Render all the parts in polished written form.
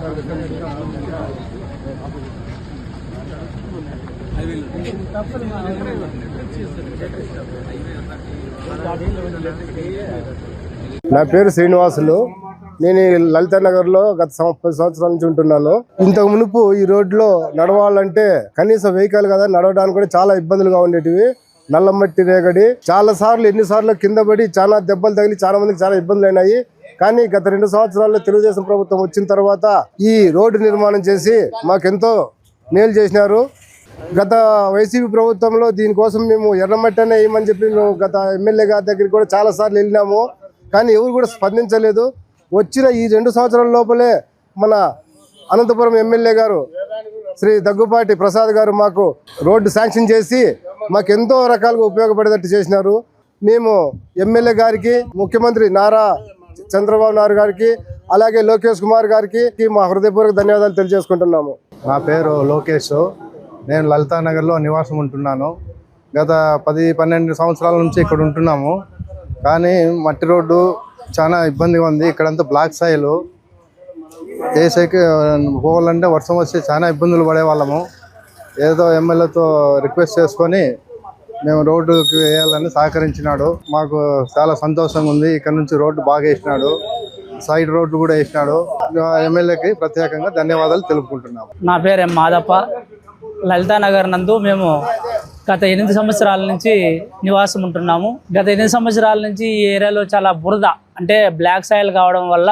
నా పేరు శ్రీనివాసులు. నేను లలిత నగర్ లో గత 10 సంవత్సరాల నుంచి ఉంటున్నాను. ఇంతకు మునుపు ఈ రోడ్లో నడవాలంటే కనీసం వెహికల్ కదా నడవడానికి కూడా చాలా ఇబ్బందులుగా ఉండేటివి. నల్లమట్టి రేగడి చాలా సార్లు ఎన్నిసార్లు కింద పడి చాలా దెబ్బలు తగిలి చాలా మందికి చాలా ఇబ్బందులు అయినాయి. కానీ గత 2 సంవత్సరాల్లో తెలుగుదేశం ప్రభుత్వం వచ్చిన తర్వాత ఈ రోడ్డు నిర్మాణం చేసి మాకెంతో మేలు చేసినారు. గత వైసీపీ ప్రభుత్వంలో దీనికోసం మేము ఎర్రమట్టి అనే ఏమని చెప్పి మేము గత ఎమ్మెల్యే గారి దగ్గరికి కూడా చాలా సార్లు వెళ్ళినాము. కానీ ఎవరు కూడా స్పందించలేదు. వచ్చిన ఈ 2 సంవత్సరాల లోపలే మన అనంతపురం ఎమ్మెల్యే గారు శ్రీ దగ్గుపాటి ప్రసాద్ గారు మాకు రోడ్డు శాంక్షన్ చేసి మాకు ఎంతో రకాలుగా ఉపయోగపడేటట్టు చేసినారు. మేము ఎమ్మెల్యే గారికి, ముఖ్యమంత్రి నారా చంద్రబాబు నాయుడు గారికి, అలాగే లోకేష్ కుమార్ గారికి మా హృదయపూర్వక ధన్యవాదాలు తెలియజేసుకుంటున్నాము. నా పేరు లోకేష్. నేను లలితా నగర్లో నివాసం ఉంటున్నాను. గత 10-12 సంవత్సరాల నుంచి ఇక్కడ ఉంటున్నాము. కానీ మట్టి రోడ్డు చాలా ఇబ్బందిగా ఉంది. ఇక్కడంతా బ్లాక్ సాయిల్ వేసేకి పోవాలంటే వర్షం వస్తే చాలా ఇబ్బందులు పడేవాళ్ళము. ఏదో ఎమ్మెల్యేతో రిక్వెస్ట్ చేసుకొని మేము రోడ్డుకి వేయాలని సహకరించినాడు. మాకు చాలా సంతోషంగా ఉంది. ఇక్కడ నుంచి రోడ్డు బాగా వేసినాడు, సైడ్ రోడ్డు కూడా వేసినాడు. ఎమ్మెల్యేకి ప్రత్యేకంగా ధన్యవాదాలు తెలుపుకుంటున్నాము. నా పేరు ఎం మాదప్ప. లలితా నగర్ నందు మేము గత 8 సంవత్సరాల నుంచి నివాసం ఉంటున్నాము. గత 8 సంవత్సరాల నుంచి ఈ ఏరియాలో చాలా బురద, అంటే బ్లాక్ సాయిల్ కావడం వల్ల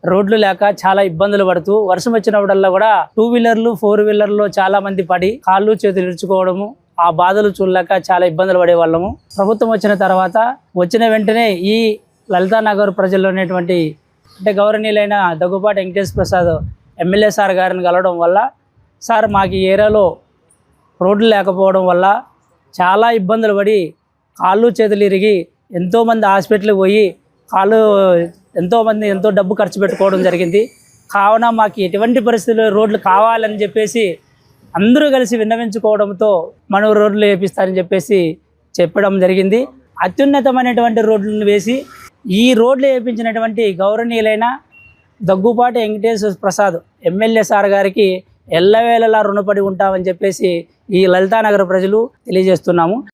రోడ్లు లేక చాలా ఇబ్బందులు పడుతూ వర్షం వచ్చినప్పుడల్లా కూడా 2 వీలర్లు 4 వీలర్లో చాలా మంది పడి కాళ్ళు చేతులు ఇరుచుకోవడము, ఆ బాధలు చూడలేక చాలా ఇబ్బందులు పడేవాళ్ళము. ప్రభుత్వం వచ్చిన తర్వాత వచ్చిన వెంటనే ఈ లలితా నగర్ ప్రజల్లో ఉన్నటువంటి అంటే గౌరవనీయులైన దగ్గుపాటి వెంకటేశ్వర ప్రసాద్ ఎమ్మెల్యే సార్ గారిని కలవడం వల్ల, సార్ మాకు ఈ ఏరియాలో రోడ్లు లేకపోవడం వల్ల చాలా ఇబ్బందులు పడి కాళ్ళు చేతులు ఇరిగి ఎంతోమంది హాస్పిటల్కి పోయి ఎంతోమంది ఎంతో డబ్బు ఖర్చు పెట్టుకోవడం జరిగింది. కావున మాకు ఎటువంటి పరిస్థితుల్లో రోడ్లు కావాలని చెప్పేసి అందరూ కలిసి విన్నవించుకోవడంతో మనం రోడ్లు వేపిస్తారని చెప్పేసి చెప్పడం జరిగింది. అత్యున్నతమైనటువంటి రోడ్లను వేసి ఈ రోడ్లు వేయించినటువంటి గౌరవనీయులైన దగ్గుపాటి వెంకటేశ్వర ప్రసాద్ ఎమ్మెల్యే సార్ గారికి ఎల్లవేళలా రుణపడి ఉంటామని చెప్పేసి ఈ లలితా నగర్ ప్రజలు తెలియజేస్తున్నాము.